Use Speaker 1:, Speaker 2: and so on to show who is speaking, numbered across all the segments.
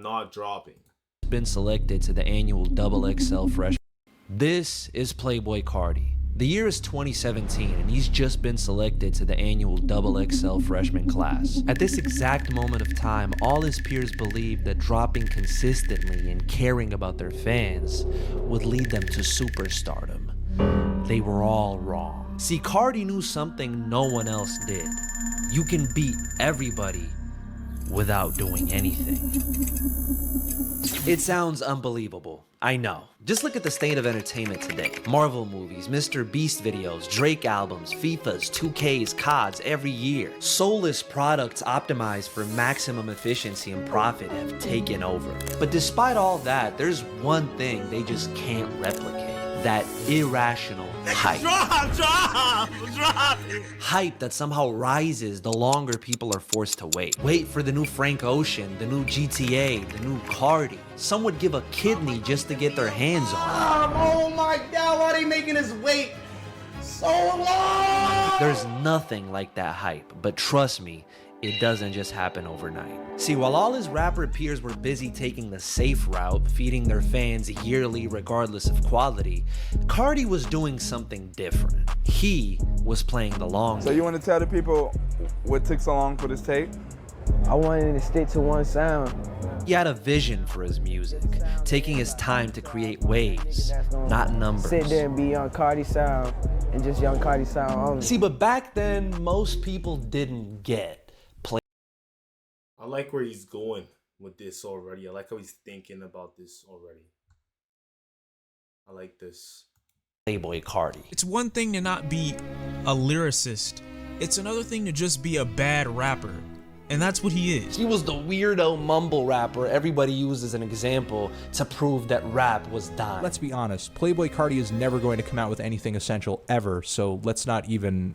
Speaker 1: not dropping.
Speaker 2: Been selected to the annual XXL freshman. This is Playboy Carti. The year is 2017 and he's just been selected to the annual XXL freshman class. At this exact moment of time, all his peers believed that dropping consistently and caring about their fans would lead them to superstardom. They were all wrong. See, Carti knew something no one else did. You can beat everybody without doing anything. It sounds unbelievable, I know. Just look at the state of entertainment today. Marvel movies, Mr. Beast videos, Drake albums, FIFAs, 2Ks, CODs every year. Soulless products optimized for maximum efficiency and profit have taken over. But despite all that, there's one thing they just can't replicate. That irrational hype. Drop! Hype that somehow rises the longer people are forced to wait. Wait for the new Frank Ocean, the new GTA, the new Carti. Some would give a kidney just to get their hands on it.
Speaker 3: Oh my God, why are they making us wait so long?
Speaker 2: There's nothing like that hype, but trust me, it doesn't just happen overnight. See, while all his rapper peers were busy taking the safe route, feeding their fans yearly regardless of quality, Carti was doing something different. He was playing the long game.
Speaker 4: So you want to tell the people what took so long for this tape?
Speaker 5: I wanted to stick to one sound.
Speaker 2: He had a vision for his music, taking his time to create waves, not numbers.
Speaker 5: Sit there and be Young Carti sound, and just Young Carti sound only.
Speaker 2: See, but back then, most people didn't get
Speaker 1: I like where he's going with this already. I like how he's thinking about this already. I like this.
Speaker 2: Playboy Carti.
Speaker 6: It's one thing to not be a lyricist. It's another thing to just be a bad rapper. And that's what he is.
Speaker 2: He was the weirdo mumble rapper everybody used as an example to prove that rap was dying.
Speaker 7: Let's be honest, Playboy Carti is never going to come out with anything essential ever, so let's not even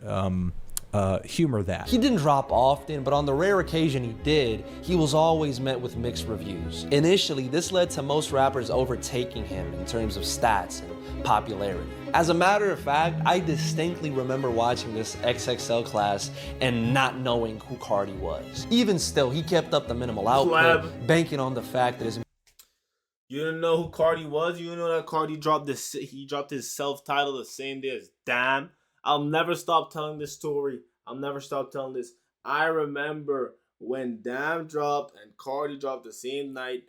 Speaker 7: humor that.
Speaker 2: He didn't drop often, but on the rare occasion he did, he was always met with mixed reviews. Initially, this led to most rappers overtaking him in terms of stats and popularity. As a matter of fact, I distinctly remember watching this XXL class and not knowing who Carti was. Even still, he kept up the minimal output, banking on the fact that his...
Speaker 1: You didn't know who Carti was? You didn't know that Carti dropped this? He dropped his self-title the same day as Damn. I'll never stop telling this story. I'll never stop telling this. I remember when Damn dropped and Carti dropped the same night,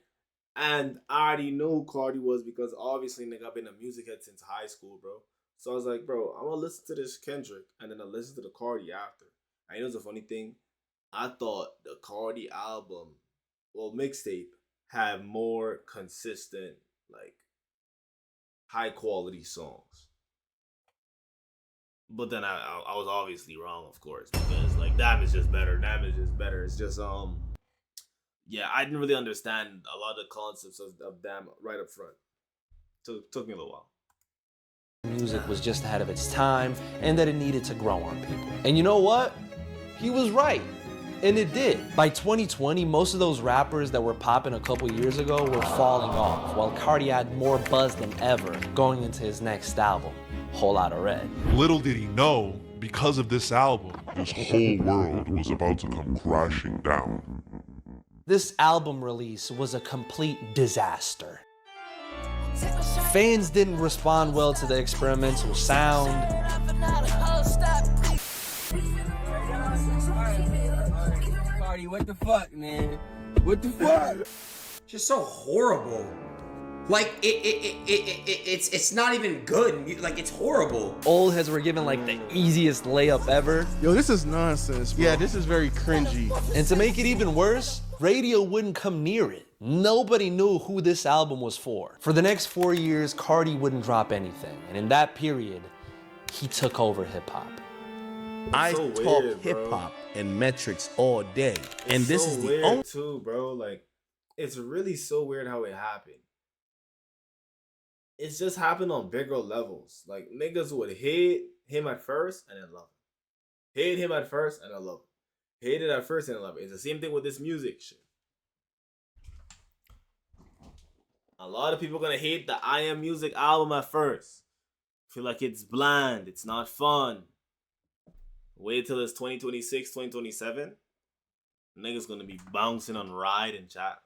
Speaker 1: and I already knew who Carti was because obviously, nigga, I've been a music head since high school, bro. So I was like, bro, I'm gonna listen to this Kendrick, and then I'll listen to the Carti after. And you know what's the funny thing? I thought the Carti album, well, mixtape, had more consistent, like, high quality songs. But then I was obviously wrong, of course, because like Damn is just better. Damn is just better. It's just yeah, I didn't really understand a lot of the concepts of Damn right up front. Took me a little while.
Speaker 2: Music was just ahead of its time and that it needed to grow on people. And you know what? He was right. And it did. By 2020, most of those rappers that were popping a couple years ago were falling off, while Carti had more buzz than ever going into his next album, Whole Lotta Red.
Speaker 8: Little did he know, because of this album, this whole world was about to come crashing down.
Speaker 2: This album release was a complete disaster. Fans didn't respond well to the experimental sound.
Speaker 3: What the fuck, man? What the fuck? Just so horrible. Like it's not even good. Like it's horrible.
Speaker 2: Old heads were given like the easiest layup ever.
Speaker 9: Yo, this is nonsense, bro. Yeah, this is very cringy.
Speaker 2: And to make it even worse, radio wouldn't come near it. Nobody knew who this album was for. For the next 4 years, Carti wouldn't drop anything. And in that period, he took over hip hop.
Speaker 9: I talk hip hop and metrics all day, and this is the only
Speaker 1: too, bro. Like, it's really so weird how it happened. It's just happened on bigger levels. Like niggas would hate him at first and then love him. Hate him at first and then love him. Hate it at first and then love it. It's the same thing with this music shit. A lot of people gonna hate the I Am Music album at first. Feel like it's bland. It's not fun. Wait till it's 2026, 2027. Niggas gonna be bouncing on Ride and chat.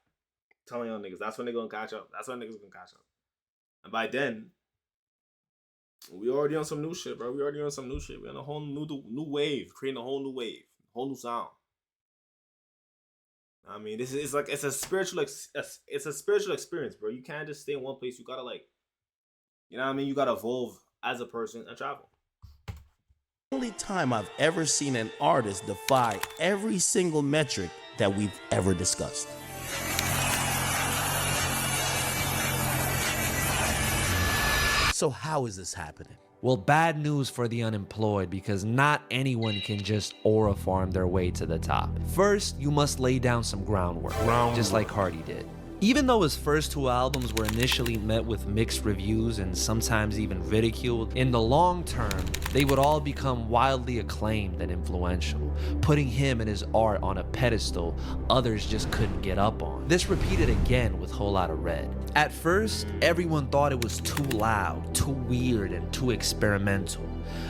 Speaker 1: telling y'all niggas, that's when they gonna catch up. That's when niggas gonna catch up. And by then, we already on some new shit, bro. We already on some new shit. We on a whole new wave, creating a whole new wave, whole new sound. I mean, this is like it's a spiritual experience, bro. You can't just stay in one place. You gotta like, you know what I mean? You gotta evolve as a person and travel.
Speaker 9: Only time I've ever seen an artist defy every single metric that we've ever discussed. So how is this happening?
Speaker 2: Well, bad news for the unemployed, because not anyone can just aura farm their way to the top. First, you must lay down some groundwork, just like Cardi did. Even though his first 2 albums were initially met with mixed reviews and sometimes even ridiculed, in the long term, they would all become wildly acclaimed and influential, putting him and his art on a pedestal others just couldn't get up on. This repeated again with Whole Lotta Red. At first, everyone thought it was too loud, too weird, and too experimental.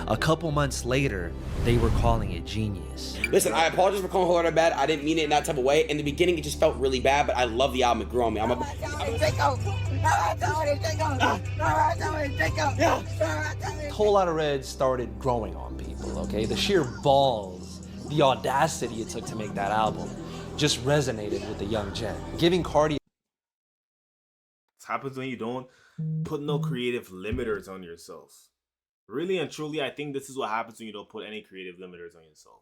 Speaker 2: A couple months later, they were calling it genius.
Speaker 3: Listen, I apologize for calling Whole Lotta bad. I didn't mean it in that type of way. In the beginning, it just felt really bad, but I love the album. It grew on me.
Speaker 2: Whole Lotta Red started growing on people, okay? The sheer balls, the audacity it took to make that album just resonated with the young gen. Giving Cardi...
Speaker 1: This happens when you don't put no creative limiters on yourself. Really and truly, I think this is what happens when you don't put any creative limiters on yourself.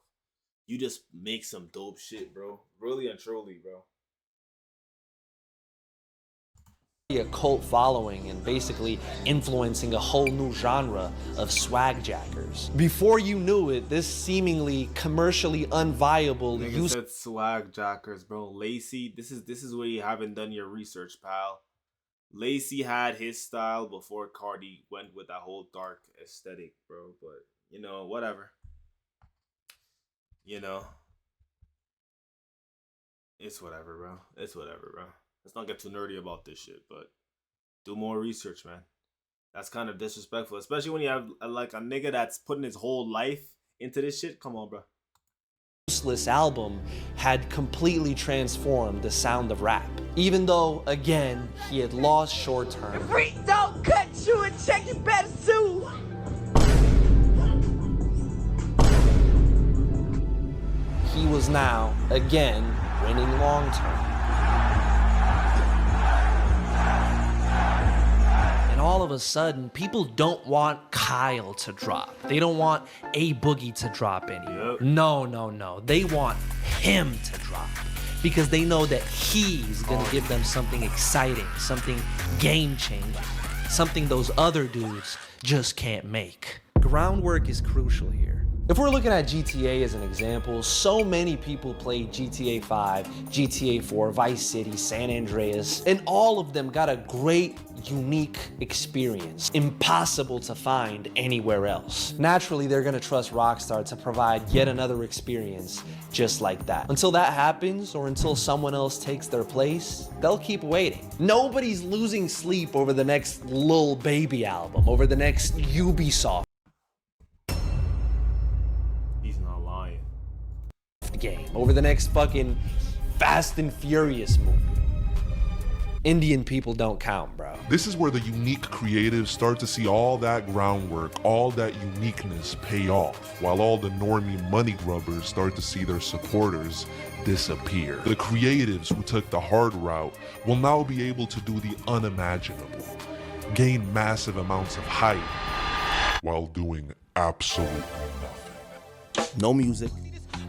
Speaker 1: You just make some dope shit, bro. Really and truly, bro.
Speaker 2: A cult following and basically influencing a whole new genre of swag jackers. Before you knew it, this seemingly commercially unviable
Speaker 1: Nigga said swag jackers, bro. Lacey, this is where you haven't done your research, pal. Lacey had his style before Cardi went with that whole dark aesthetic, bro. But, you know, whatever. You know. It's whatever, bro. It's whatever, bro. Let's not get too nerdy about this shit, but do more research, man. That's kind of disrespectful, especially when you have like a nigga that's putting his whole life into this shit. Come on, bro.
Speaker 2: Useless album had completely transformed the sound of rap. Even though, again, he had lost short term.
Speaker 10: Freak don't cut you and check your better sue.
Speaker 2: He was now, again, winning long term. And all of a sudden, people don't want Kyle to drop. They don't want A Boogie to drop anymore.
Speaker 1: Yep.
Speaker 2: No. They want him to drop. Because they know that he's gonna give them something exciting, something game-changing, something those other dudes just can't make. Groundwork is crucial here. If we're looking at GTA as an example, so many people played GTA 5, GTA 4, Vice City, San Andreas, and all of them got a great, unique experience, impossible to find anywhere else. Naturally, they're gonna trust Rockstar to provide yet another experience just like that. Until that happens, or until someone else takes their place, they'll keep waiting. Nobody's losing sleep over the next Lil Baby album, over the next Ubisoft game, over the next fucking Fast and Furious movie. Indian people don't count, bro.
Speaker 8: This is where the unique creatives start to see all that groundwork, all that uniqueness pay off, while all the normie money grubbers start to see their supporters disappear. The creatives who took the hard route will now be able to do the unimaginable, gain massive amounts of hype, while doing absolutely nothing.
Speaker 9: No music.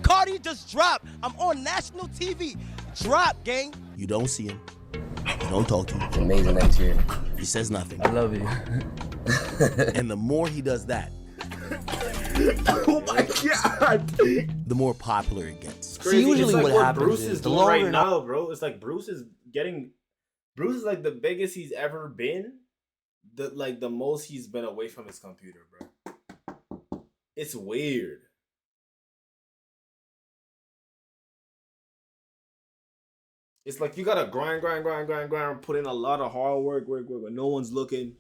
Speaker 10: Cardi just dropped. I'm on national TV. Drop, gang.
Speaker 9: You don't see him. You don't talk to him.
Speaker 5: It's amazing next year.
Speaker 9: He says nothing.
Speaker 5: I love you.
Speaker 9: And the more he does that,
Speaker 1: Oh my god!
Speaker 9: the more popular it gets.
Speaker 1: Crazy.
Speaker 2: usually
Speaker 1: it's like
Speaker 2: what happens
Speaker 1: Bruce
Speaker 2: is
Speaker 1: is
Speaker 2: the
Speaker 1: doing right
Speaker 2: longer-
Speaker 1: now, bro. It's like Bruce is like the biggest he's ever been. The most he's been away from his computer, bro. It's weird. It's like you gotta grind, put in a lot of hard work, when no one's looking.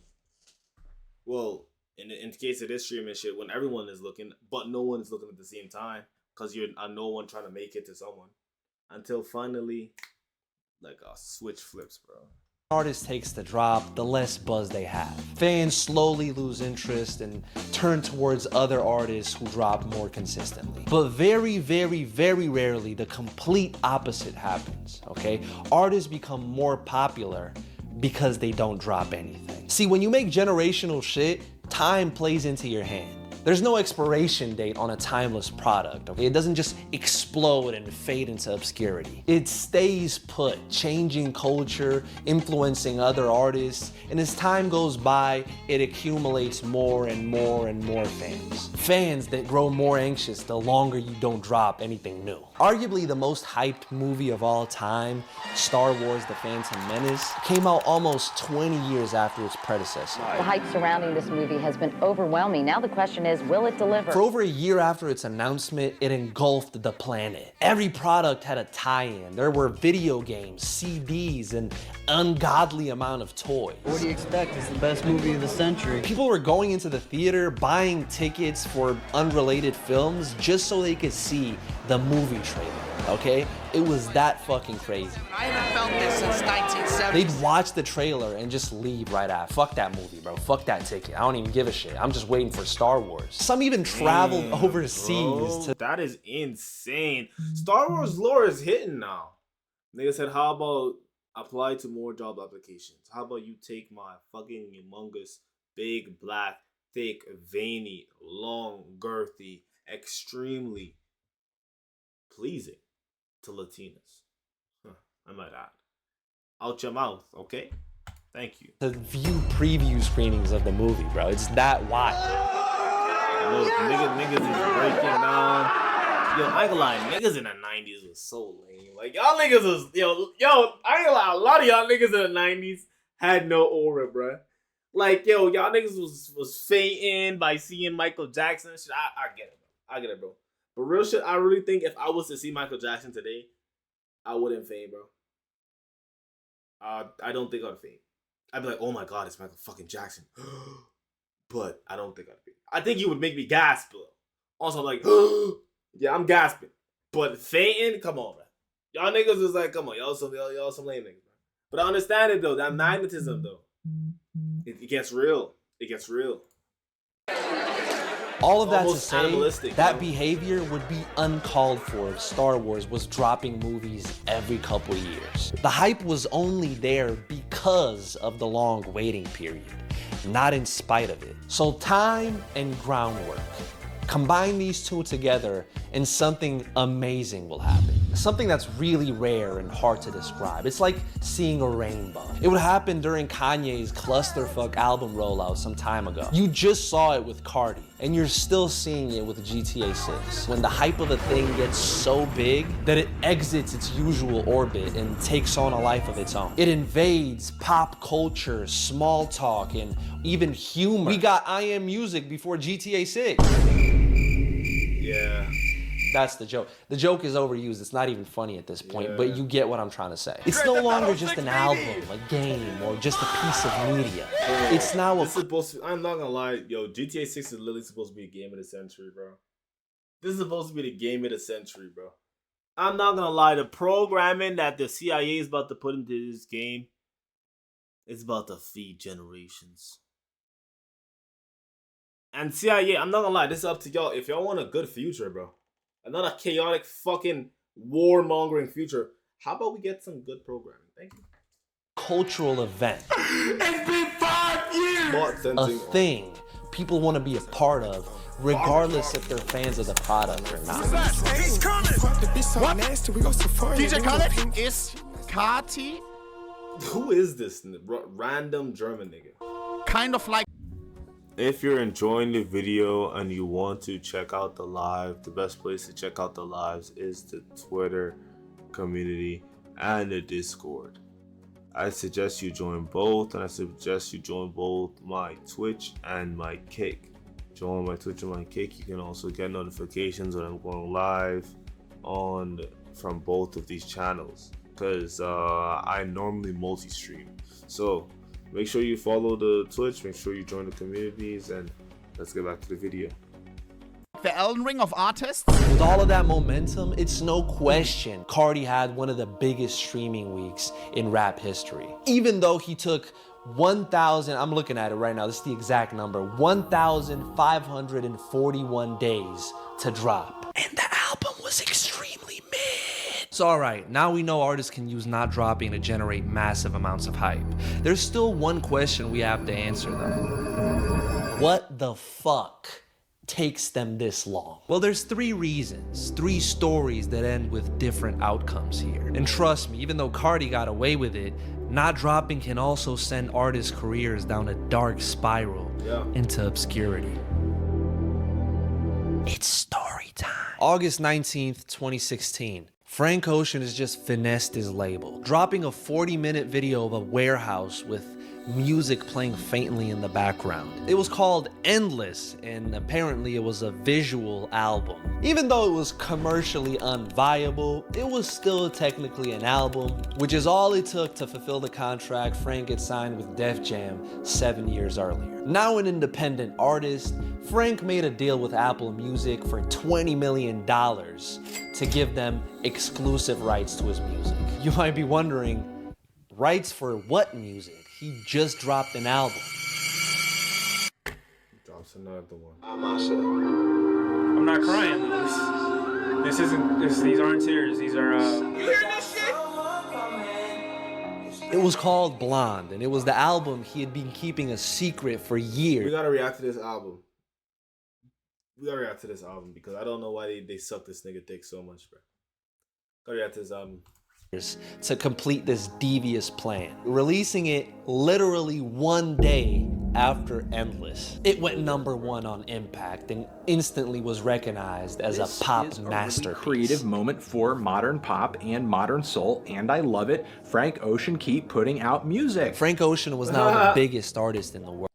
Speaker 1: Well, in the case of this streaming shit, when everyone is looking, but no one is looking at the same time, because you're no one trying to make it to someone. Until finally, like a switch flips, bro.
Speaker 2: Artist takes the drop, the less buzz they have. Fans slowly lose interest and turn towards other artists who drop more consistently. But very, very, very rarely the complete opposite happens, okay? Artists become more popular because they don't drop anything. See, when you make generational shit, time plays into your hand. There's no expiration date on a timeless product, okay? It doesn't just explode and fade into obscurity. It stays put, changing culture, influencing other artists, and as time goes by, it accumulates more and more and more fans. Fans that grow more anxious the longer you don't drop anything new. Arguably the most hyped movie of all time, Star Wars: The Phantom Menace, came out almost 20 years after its predecessor.
Speaker 11: The hype surrounding this movie has been overwhelming. Now the question is, will it deliver?
Speaker 2: For over a year after its announcement, it engulfed the planet. Every product had a tie-in. There were video games, CDs, and ungodly amount of toys.
Speaker 12: What do you expect? It's the best movie of the century.
Speaker 2: People were going into the theater, buying tickets for unrelated films just so they could see the movie trailer, okay? It was that fucking crazy.
Speaker 10: I haven't felt this since 1970.
Speaker 2: They'd watch the trailer and just leave right after. Fuck that movie, bro. Fuck that ticket. I don't even give a shit. I'm just waiting for Star Wars. Some even traveled overseas to...
Speaker 1: That is insane. Star Wars lore is hitting now. Nigga said, how about apply to more job applications? How about you take my fucking humongous, big, black, thick, veiny, long, girthy, extremely pleasing to Latinas. I might add. Out your mouth, okay? Thank you.
Speaker 2: To view preview screenings of the movie, bro. It's that wild.
Speaker 1: Look, niggas is breaking down. Yo, I ain't gonna lie, niggas in the 90s was so lame. Like, y'all niggas was, yo, I ain't gonna lie, a lot of y'all niggas in the 90s had no aura, bro. Like, yo, y'all niggas was fainting by seeing Michael Jackson and shit. I get it, bro. I get it, bro. But real shit, I really think if I was to see Michael Jackson today, I wouldn't faint, bro. I don't think I'd faint. I'd be like, oh my god, it's Michael fucking Jackson. But I don't think I'd faint. I think he would make me gasp, though. Also, I'm like, yeah, I'm gasping. But fainting, come on, man. Y'all niggas is like, come on, y'all some lame niggas, bro. But I understand it, though. That magnetism, though. It gets real. It gets real.
Speaker 2: All of that to say, that behavior would be uncalled for if Star Wars was dropping movies every couple years. The hype was only there because of the long waiting period, not in spite of it. So time and groundwork. Combine these two together and something amazing will happen. Something that's really rare and hard to describe. It's like seeing a rainbow. It would happen during Kanye's clusterfuck album rollout some time ago. You just saw it with Cardi, and you're still seeing it with GTA 6. When the hype of a thing gets so big that it exits its usual orbit and takes on a life of its own. It invades pop culture, small talk, and even humor. We got I Am Music before GTA 6.
Speaker 1: Yeah.
Speaker 2: That's the joke. The joke is overused. It's not even funny at this point, but you get what I'm trying to say. It's no longer just an album, a game, or just a piece of media. It's now
Speaker 1: I'm not gonna lie, yo, GTA 6 is literally supposed to be a game of the century, bro. This is supposed to be the game of the century, bro. I'm not gonna lie, the programming that the CIA is about to put into this game is about to feed generations. And CIA, I'm not gonna lie, this is up to y'all. If y'all want a good future, bro, and not a chaotic fucking warmongering future, how about we get some good programming? Thank you.
Speaker 2: Cultural event.
Speaker 3: It's been 5 years!
Speaker 2: A thing people want to be a part of, regardless if they're fans of the product or not.
Speaker 10: He's coming! What? DJ Khaled? It's Kati?
Speaker 1: Who is this random German nigga?
Speaker 10: Kind of like...
Speaker 1: If you're enjoying the video and you want to check out the live, the best place to check out the lives is the Twitter community and the Discord. I suggest you join both, and I suggest you join both my Twitch and my Kick. Join my Twitch and my Kick. You can also get notifications when I'm going live from both of these channels, because I normally multi-stream. So make sure you follow the Twitch, make sure you join the communities, and let's get back to the video.
Speaker 13: The Elden Ring of artists?
Speaker 2: With all of that momentum, it's no question Cardi had one of the biggest streaming weeks in rap history. Even though he took 1,000, I'm looking at it right now, this is the exact number, 1,541 days to drop. And the album was extremely mid. So alright, now we know artists can use not dropping to generate massive amounts of hype. There's still one question we have to answer though. What the fuck takes them this long? Well, there's 3 reasons, 3 stories that end with different outcomes here. And trust me, even though Cardi got away with it, not dropping can also send artists' careers down a dark spiral into obscurity. It's story time. August 19th, 2016. Frank Ocean has just finessed his label, dropping a 40-minute video of a warehouse with music playing faintly in the background. It was called Endless, and apparently it was a visual album. Even though it was commercially unviable, it was still technically an album, which is all it took to fulfill the contract Frank had signed with Def Jam 7 years earlier. Now an independent artist, Frank made a deal with Apple Music for $20 million to give them exclusive rights to his music. You might be wondering, rights for what music? He just dropped an album.
Speaker 1: Drops another one.
Speaker 14: I'm not crying though. These aren't tears. These are
Speaker 10: You hear this shit?
Speaker 2: It was called Blonde, and it was the album he had been keeping a secret for years.
Speaker 1: We gotta react to this album. Because I don't know why they suck this nigga dick so much, bro. Gotta react to this album.
Speaker 2: To complete this devious plan, releasing it literally one day after Endless. It went #1 on Impact and instantly was recognized as a pop masterpiece.
Speaker 15: Creative moment for modern pop and modern soul, and I love it. Frank Ocean, keep putting out music.
Speaker 2: Frank Ocean was now the biggest artist in the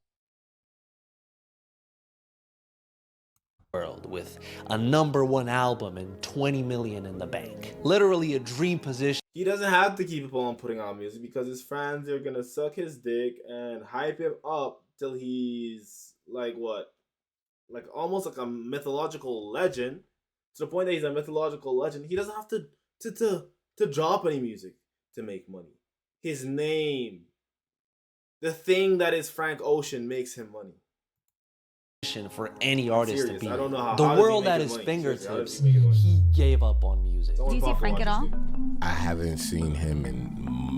Speaker 2: world, with a #1 album and 20 million in the bank. Literally a dream position.
Speaker 1: He doesn't have to keep on putting out music because his fans are gonna suck his dick and hype him up till he's like what? Like almost like a mythological legend. To the point that he's a mythological legend. He doesn't have to drop any music to make money. His name, the thing that is Frank Ocean, makes him money.
Speaker 2: For any artist to be.
Speaker 1: I don't know how.
Speaker 2: The world at his fingertips, he gave up on music.
Speaker 16: Do you see Frank at all?
Speaker 17: I haven't seen him in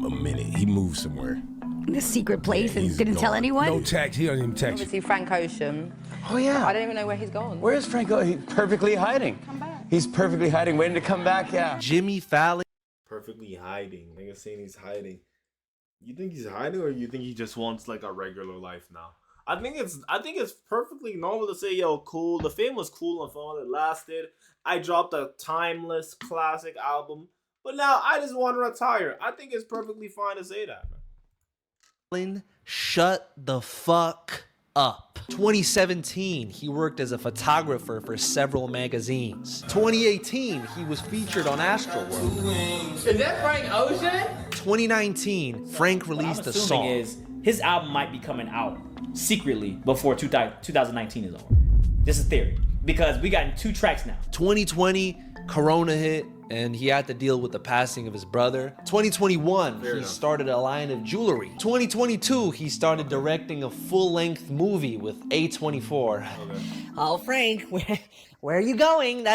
Speaker 17: a minute. He moved somewhere.
Speaker 16: The secret place and didn't tell anyone?
Speaker 17: No text. He don't even text.
Speaker 18: Obviously Frank Ocean.
Speaker 12: Oh yeah.
Speaker 18: I don't even know where he's gone.
Speaker 12: Where is Frank? He's perfectly hiding.
Speaker 18: Come back.
Speaker 12: He's perfectly hiding, waiting to come back. Yeah.
Speaker 2: Jimmy Fallon.
Speaker 1: Perfectly hiding. Nigga saying he's hiding. You think he's hiding, or you think he just wants like a regular life now? I think it's perfectly normal to say, yo, cool. The fame was cool and fun. It lasted. I dropped a timeless classic album, but now I just want to retire. I think it's perfectly fine to say that,
Speaker 2: man. Shut the fuck up. 2017, he worked as a photographer for several magazines. 2018, he was featured on Astroworld.
Speaker 10: Is that Frank Ocean?
Speaker 2: 2019, Frank released a song.
Speaker 19: His album might be coming out secretly before 2019 is over. This is theory. Because we got 2 tracks now.
Speaker 2: 2020, Corona hit, and he had to deal with the passing of his brother. 2021, he started a line of jewelry. 2022, he started directing a full-length movie with A24.
Speaker 20: Oh, Frank, where are you going?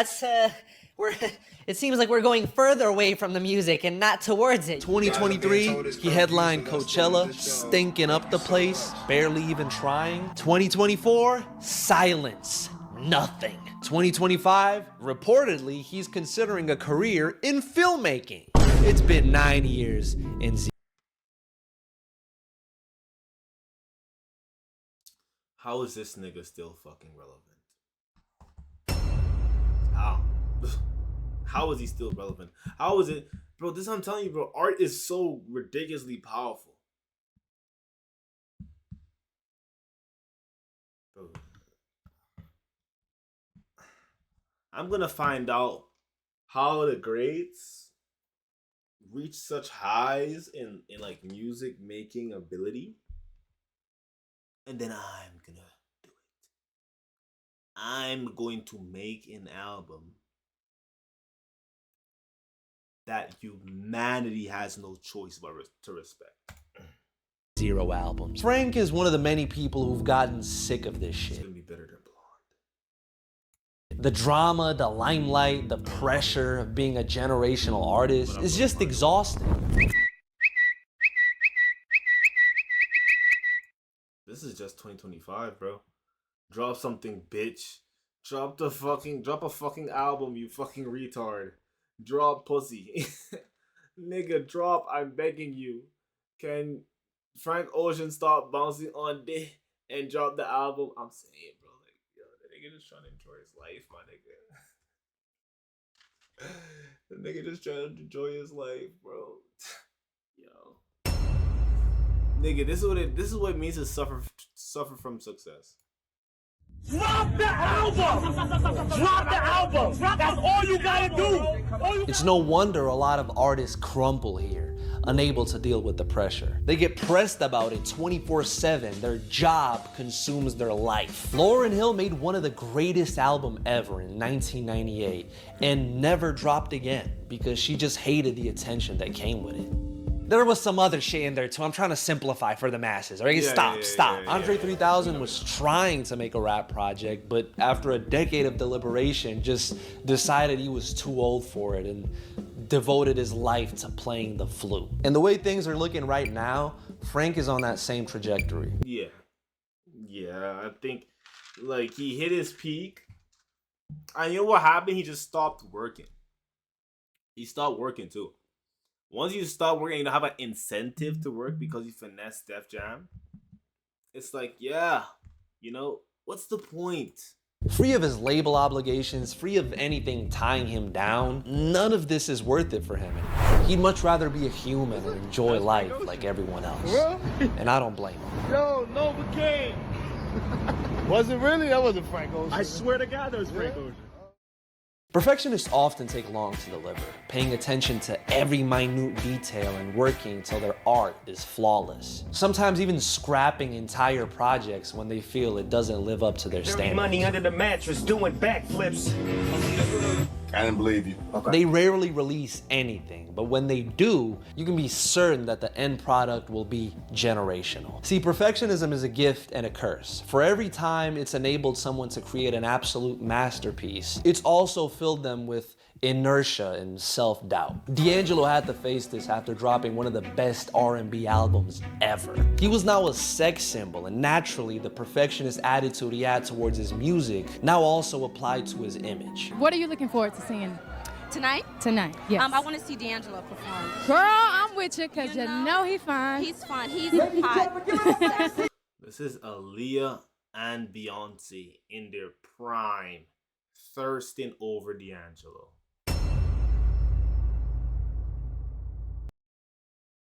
Speaker 20: It seems like we're going further away from the music and not towards it.
Speaker 2: 2023, he headlined Coachella, stinking up the place, barely even trying. 2024, silence, nothing. 2025, reportedly, he's considering a career in filmmaking. It's been 9 years in Z.
Speaker 1: How is this nigga still fucking relevant? How? How is he still relevant? How is it? Bro, this I'm telling you, bro, art is so ridiculously powerful. Bro. I'm gonna find out how the greats reach such highs in like music making ability. And then I'm gonna I'm going to make an album that humanity has no choice but to respect.
Speaker 2: 0 albums. Frank is one of the many people who've gotten sick of this shit.
Speaker 1: It's gonna be better than
Speaker 2: The drama, the limelight, the pressure of being a generational artist is just exhausting.
Speaker 1: This is just 2025, bro. Drop something, bitch. Drop a fucking album, you fucking retard. Drop pussy. Nigga, drop, I'm begging you. Can Frank Ocean stop bouncing on dick and drop the album? I'm saying, bro, like, yo, the nigga just trying to enjoy his life, my nigga. The nigga just trying to enjoy his life, bro. Yo. Nigga, this is what it means to suffer from success.
Speaker 10: Drop the album! Drop the album! That's all you gotta do!
Speaker 2: It's no wonder a lot of artists crumble here, unable to deal with the pressure. They get pressed about it 24/7. Their job consumes their life. Lauryn Hill made one of the greatest albums ever in 1998 and never dropped again because she just hated the attention that came with it. There was some other shit in there too. I'm trying to simplify for the masses. All right, stop. Andre 3000 was trying to make a rap project, but after a decade of deliberation, just decided he was too old for it and devoted his life to playing the flute. And the way things are looking right now, Frank is on that same trajectory.
Speaker 1: Yeah, I think like he hit his peak. And you know what happened? He just stopped working. He stopped working too. Once you stop working, you don't have an incentive to work because you finesse Def Jam. It's like, yeah, you know, what's the point?
Speaker 2: Free of his label obligations, free of anything tying him down, none of this is worth it for him anymore. He'd much rather be a human and enjoy life like everyone else. And I don't blame him.
Speaker 10: Yo, Nova King! Was it really? That wasn't Frank Ocean. I swear to God that was Frank Ocean.
Speaker 2: Perfectionists often take long to deliver, paying attention to every minute detail and working till their art is flawless. Sometimes even scrapping entire projects when they feel it doesn't live up to their standards.
Speaker 10: Money under the mattress doing backflips.
Speaker 17: I didn't believe you.
Speaker 2: They rarely release anything, but when they do, you can be certain that the end product will be generational. See, perfectionism is a gift and a curse. For every time it's enabled someone to create an absolute masterpiece, it's also filled them with inertia and self-doubt. D'Angelo had to face this after dropping one of the best R&B albums ever. He was now a sex symbol, and naturally the perfectionist attitude he had towards his music now also applied to his image.
Speaker 13: What are you looking forward to seeing?
Speaker 21: Tonight?
Speaker 13: Tonight, yes.
Speaker 21: I want to see D'Angelo perform.
Speaker 13: Girl, I'm with you because you know he's fine.
Speaker 21: He's fun. He's hot.
Speaker 1: This is Aaliyah and Beyonce in their prime, thirsting over D'Angelo.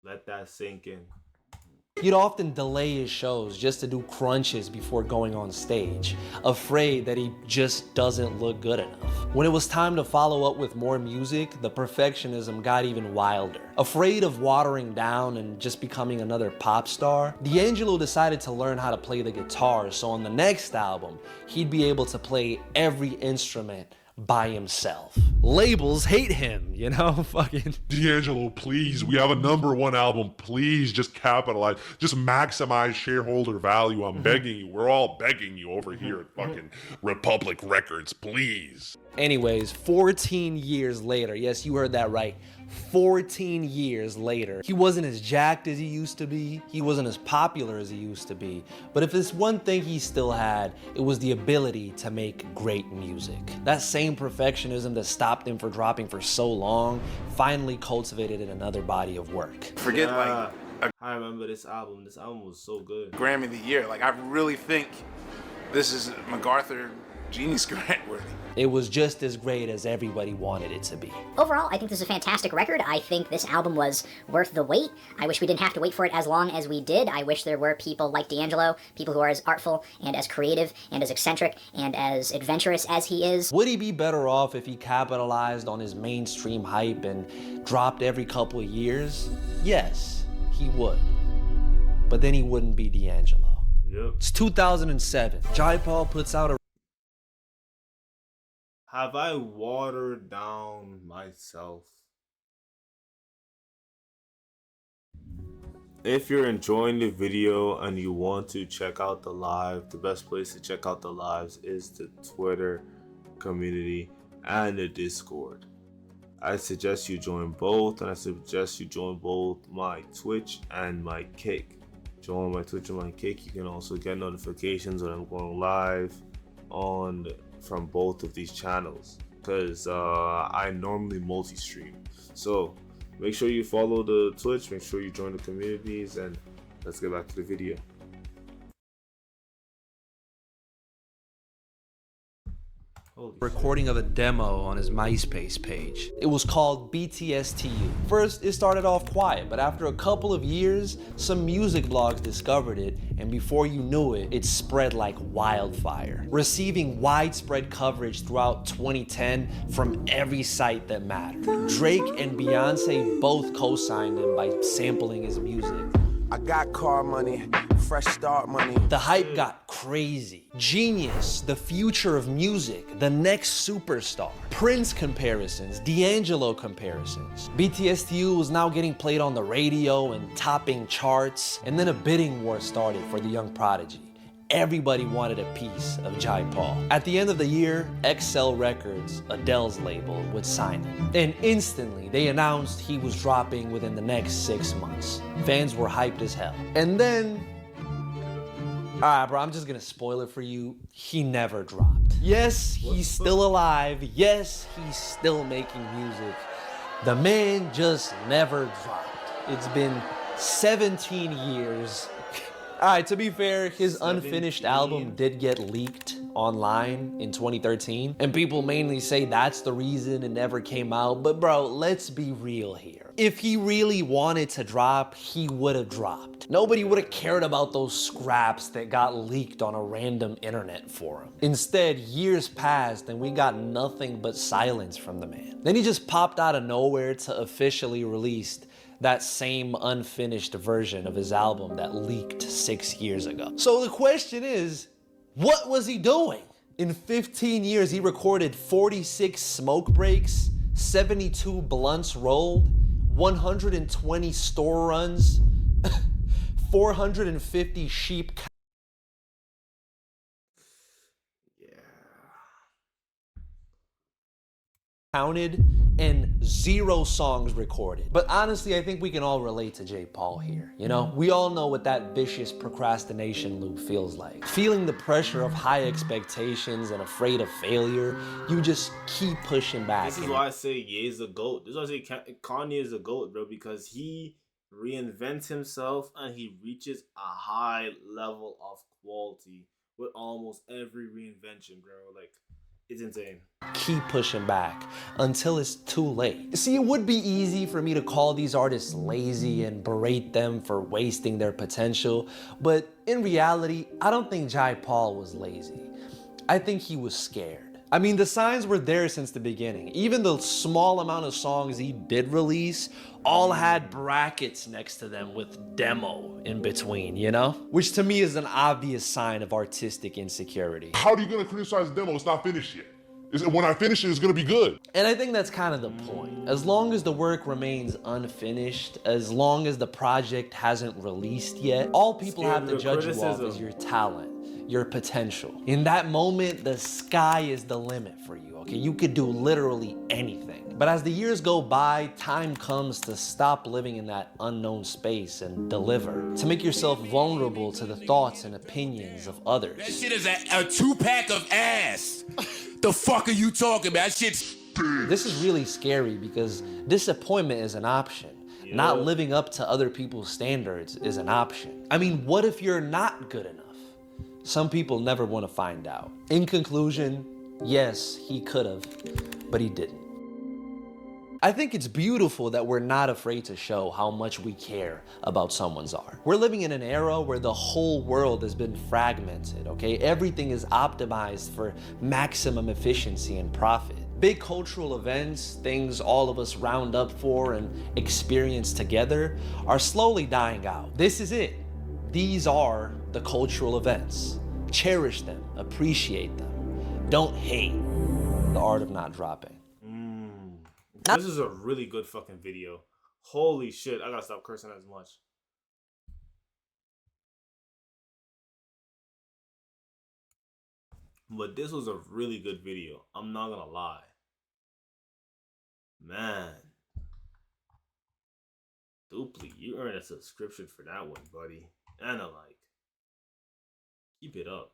Speaker 1: Let that sink in.
Speaker 2: He'd often delay his shows just to do crunches before going on stage, afraid that he just doesn't look good enough. When it was time to follow up with more music, the perfectionism got even wilder. Afraid of watering down and just becoming another pop star, D'Angelo decided to learn how to play the guitar, so on the next album, he'd be able to play every instrument by himself. Labels hate him, you know, fucking.
Speaker 8: D'Angelo, please, we have a #1 album. Please just capitalize, just maximize shareholder value. I'm begging you. We're all begging you over here at fucking Republic Records, please.
Speaker 2: Anyways, 14 years later, yes, you heard that right. 14 years later, he wasn't as jacked as he used to be. He wasn't as popular as he used to be. But if there's one thing he still had, it was the ability to make great music. That same perfectionism that stopped him from dropping for so long finally cultivated in another body of work.
Speaker 22: Forget
Speaker 1: I remember this album. This album was so good.
Speaker 22: Grammy of the Year. Like, I really think this is MacArthur Genius Grant worthy.
Speaker 2: It was just as great as everybody wanted it to be.
Speaker 23: Overall, I think this is a fantastic record. I think this album was worth the wait. I wish we didn't have to wait for it as long as we did. I wish there were people like D'Angelo, people who are as artful and as creative and as eccentric and as adventurous as he is.
Speaker 2: Would he be better off if he capitalized on his mainstream hype and dropped every couple of years? Yes, he would. But then he wouldn't be D'Angelo.
Speaker 1: Yep.
Speaker 2: It's 2007. Jai Paul puts out a
Speaker 1: Have I watered down myself? If you're enjoying the video and you want to check out the live, the best place to check out the lives is the Twitter community and the Discord. I suggest you join both, and I suggest you join both my Twitch and my Kick. Join my Twitch and my Kick. You can also get notifications when I'm going live from both of these channels, because I normally multi-stream. So make sure you follow the Twitch, make sure you join the communities, and let's get back to the video.
Speaker 2: Recording of a demo on his MySpace page. It was called BTSTU. First, it started off quiet, but after a couple of years, some music blogs discovered it, and before you knew it, it spread like wildfire, receiving widespread coverage throughout 2010 from every site that mattered. Drake and Beyonce both co-signed him by sampling his music.
Speaker 4: I got car money, fresh start money.
Speaker 2: The hype got crazy. Genius, the future of music, the next superstar. Prince comparisons, D'Angelo comparisons. BTSTU was now getting played on the radio and topping charts, and then a bidding war started for the young prodigy. Everybody wanted a piece of Jai Paul. At the end of the year, XL Records, Adele's label, would sign him. And instantly, they announced he was dropping within the next 6 months. Fans were hyped as hell. And then, alright bro, I'm just gonna spoil it for you. He never dropped. Yes, he's still alive. Yes, he's still making music. The man just never dropped. It's been 17 years. Alright, to be fair, his unfinished album did get leaked online in 2013, and people mainly say that's the reason it never came out, but bro, let's be real here. If he really wanted to drop, he would have dropped. Nobody would have cared about those scraps that got leaked on a random internet forum. Instead, years passed and we got nothing but silence from the man. Then he just popped out of nowhere to officially release that same unfinished version of his album that leaked 6 years ago. So the question is, what was he doing? In 15 years, he recorded 46 smoke breaks, 72 blunts rolled, 120 store runs, 450 sheep counted, and 0 songs recorded. But honestly, I think we can all relate to Jai Paul here. You know, we all know what that vicious procrastination loop feels like. Feeling the pressure of high expectations and afraid of failure, you just keep pushing back.
Speaker 1: This is why I say Ye is a GOAT. This is why I say Kanye is a GOAT, bro, because he reinvents himself and he reaches a high level of quality with almost every reinvention, bro. Like, it's insane.
Speaker 2: Keep pushing back until it's too late. See, it would be easy for me to call these artists lazy and berate them for wasting their potential, but in reality, I don't think Jai Paul was lazy. I think he was scared. I mean, the signs were there since the beginning. Even the small amount of songs he did release all had brackets next to them with demo in between, you know? Which to me is an obvious sign of artistic insecurity.
Speaker 8: How are you gonna criticize demo? It's not finished yet. When I finish it, it's gonna be good.
Speaker 2: And I think that's kind of the point. As long as the work remains unfinished, as long as the project hasn't released yet, all people have to judge you off is your talent, your potential. In that moment, the sky is the limit for you, okay? You could do literally anything. But as the years go by, time comes to stop living in that unknown space and deliver, to make yourself vulnerable to the thoughts and opinions of others.
Speaker 17: That shit is a 2-pack of ass. The fuck are you talking about? That shit's...
Speaker 2: This is really scary because disappointment is an option. Yeah. Not living up to other people's standards is an option. I mean, what if you're not good enough? Some people never want to find out. In conclusion, yes, he could have, but he didn't. I think it's beautiful that we're not afraid to show how much we care about someone's art. We're living in an era where the whole world has been fragmented, okay? Everything is optimized for maximum efficiency and profit. Big cultural events, things all of us round up for and experience together, are slowly dying out. This is it. These are the cultural events. Cherish them, appreciate them. Don't hate. The Art of Not Dropping.
Speaker 1: This is a really good fucking video. Holy shit, I gotta stop cursing as much. But this was a really good video. I'm not gonna lie. Man. Dupli, you earned a subscription for that one, buddy. And a like. Keep it up.